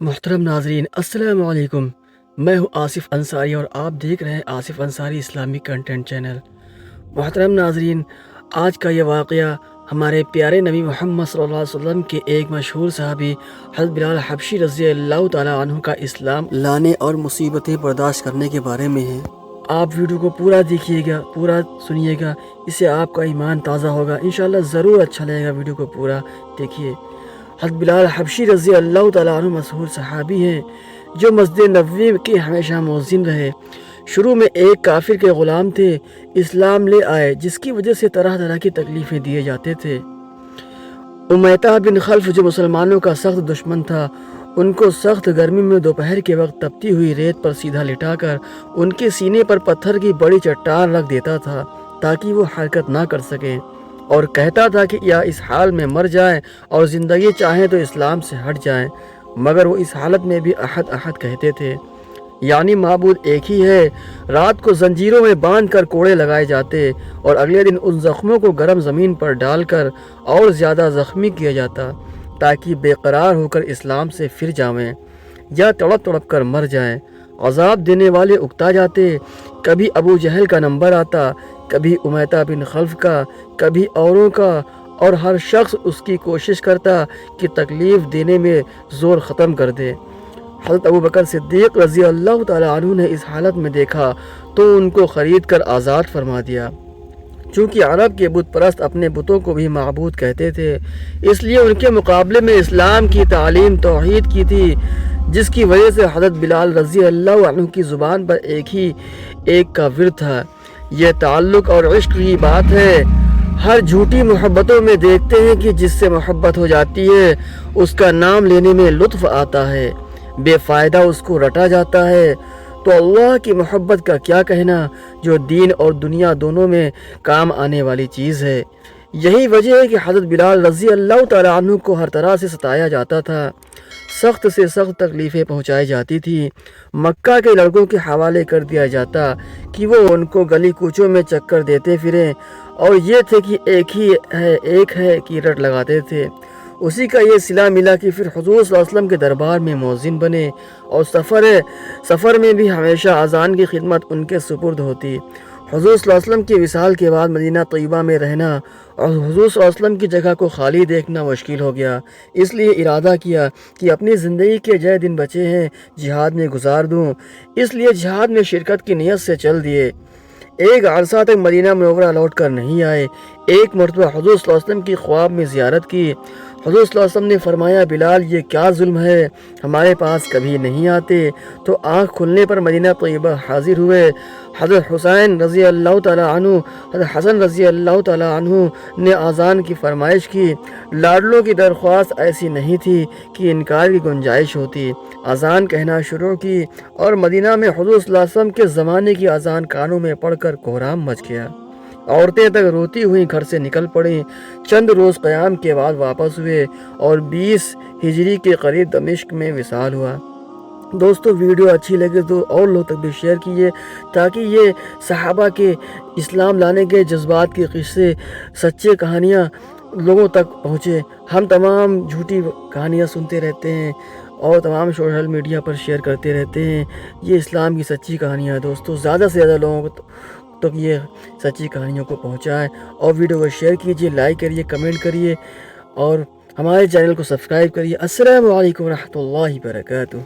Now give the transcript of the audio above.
محترم ناظرین السلام علیکم۔ میں ہوں آصف انصاری اور آپ دیکھ رہے ہیں آصف انصاری اسلامی کنٹینٹ چینل۔ محترم ناظرین، آج کا یہ واقعہ ہمارے پیارے نبی محمد صلی اللہ علیہ وسلم کے ایک مشہور صحابی حضرت بلال حبشی رضی اللہ تعالیٰ عنہ کا اسلام لانے اور مصیبتیں برداشت کرنے کے بارے میں ہے۔ آپ ویڈیو کو پورا دیکھیے گا، پورا سنیے گا، اس سے آپ کا ایمان تازہ ہوگا۔ انشاءاللہ ضرور اچھا لگے گا، ویڈیو کو پورا دیکھیے۔ حضرت بلال حبشی رضی اللہ تعالیٰ عنہ مشہور صحابی ہیں جو مسجد نبوی کے ہمیشہ مؤذن رہے۔ شروع میں ایک کافر کے غلام تھے، اسلام لے آئے جس کی وجہ سے طرح طرح کی تکلیفیں دیے جاتے تھے۔ امیہ بن خلف جو مسلمانوں کا سخت دشمن تھا، ان کو سخت گرمی میں دوپہر کے وقت تپتی ہوئی ریت پر سیدھا لٹا کر ان کے سینے پر پتھر کی بڑی چٹان رکھ دیتا تھا تاکہ وہ حرکت نہ کر سکیں، اور کہتا تھا کہ یا اس حال میں مر جائیں اور زندگی چاہیں تو اسلام سے ہٹ جائیں، مگر وہ اس حالت میں بھی احد احد کہتے تھے، یعنی معبود ایک ہی ہے۔ رات کو زنجیروں میں باندھ کر کوڑے لگائے جاتے اور اگلے دن ان زخموں کو گرم زمین پر ڈال کر اور زیادہ زخمی کیا جاتا تاکہ بے قرار ہو کر اسلام سے پھر جاویں یا تڑپ تڑپ کر مر جائیں۔ عذاب دینے والے اکتا جاتے، کبھی ابو جہل کا نمبر آتا، کبھی امیہ بن خلف کا، کبھی اوروں کا، اور ہر شخص اس کی کوشش کرتا کہ تکلیف دینے میں زور ختم کر دے۔ حضرت ابوبکر صدیق رضی اللہ تعالیٰ عنہ نے اس حالت میں دیکھا تو ان کو خرید کر آزاد فرما دیا۔ چونکہ عرب کے بت پرست اپنے بتوں کو بھی معبود کہتے تھے، اس لیے ان کے مقابلے میں اسلام کی تعلیم توحید کی تھی، جس کی وجہ سے حضرت بلال رضی اللہ عنہ کی زبان پر ایک کا ورد تھا، یہ تعلق اور عشق کی بات ہے۔ ہر جھوٹی محبتوں میں دیکھتے ہیں کہ جس سے محبت ہو جاتی ہے اس کا نام لینے میں لطف آتا ہے، بے فائدہ اس کو رٹا جاتا ہے، تو اللہ کی محبت کا کیا کہنا جو دین اور دنیا دونوں میں کام آنے والی چیز ہے۔ یہی وجہ ہے کہ حضرت بلال رضی اللہ تعالیٰ عنہ کو ہر طرح سے ستایا جاتا تھا، سخت سے سخت تکلیفیں پہنچائی جاتی تھی، مکہ کے لڑکوں کے حوالے کر دیا جاتا کہ وہ ان کو گلی کوچوں میں چکر دیتے پھریں، اور یہ تھے کہ ایک ہے کہ رٹ لگاتے تھے۔ اسی کا یہ صلہ ملا کہ پھر حضور صلی اللہ علیہ وسلم کے دربار میں مؤذن بنے، اور سفر میں بھی ہمیشہ اذان کی خدمت ان کے سپرد ہوتی۔ حضور صلی اللہ علیہ وسلم کے وصال کے بعد مدینہ طیبہ میں رہنا اور حضور صلی اللہ علیہ وسلم کی جگہ کو خالی دیکھنا مشکل ہو گیا، اس لیے ارادہ کیا کہ اپنی زندگی کے جے دن بچے ہیں جہاد میں گزار دوں، اس لیے جہاد میں شرکت کی نیت سے چل دیے۔ ایک عرصہ تک مدینہ منورہ لوٹ کر نہیں آئے۔ ایک مرتبہ حضور صلی اللہ علیہ وسلم کی خواب میں زیارت کی۔ حضور صلی اللہ علیہ وسلم نے فرمایا، بلال یہ کیا ظلم ہے، ہمارے پاس کبھی نہیں آتے۔ تو آنکھ کھلنے پر مدینہ طیبہ حاضر ہوئے۔ حضرت حسین رضی اللہ تعالیٰ عنہ، حضرت حسن رضی اللہ تعالیٰ عنہ نے اذان کی فرمائش کی۔ لاڈلوں کی درخواست ایسی نہیں تھی کہ انکار کی گنجائش ہوتی۔ اذان کہنا شروع کی اور مدینہ میں حضور صلی اللہ علیہ وسلم کے زمانے کی اذان کانوں میں پڑھ کر کوہرام مچ گیا۔ عورتیں تک روتی ہوئی گھر سے نکل پڑیں۔ چند روز قیام کے بعد واپس ہوئے اور 20 ہجری کے قریب دمشق میں وصال ہوا۔ دوستو ویڈیو اچھی لگے تو اور لوگ تک بھی شیئر کیجیے تاکہ یہ صحابہ کے اسلام لانے کے جذبات کے قصے، سچے کہانیاں لوگوں تک پہنچے۔ ہم تمام جھوٹی کہانیاں سنتے رہتے ہیں اور تمام سوشل میڈیا پر شیئر کرتے رہتے ہیں، یہ اسلام کی سچی کہانیاں ہیں۔ دوستو زیادہ سے زیادہ لوگوں تک یہ سچی کہانیوں کو پہنچائیں اور ویڈیو کو شیئر کیجیے، لائک کریے، کمنٹ کریے اور ہمارے چینل کو سبسکرائب کریے۔ السلام علیکم ورحمۃ اللہ وبرکاتہ۔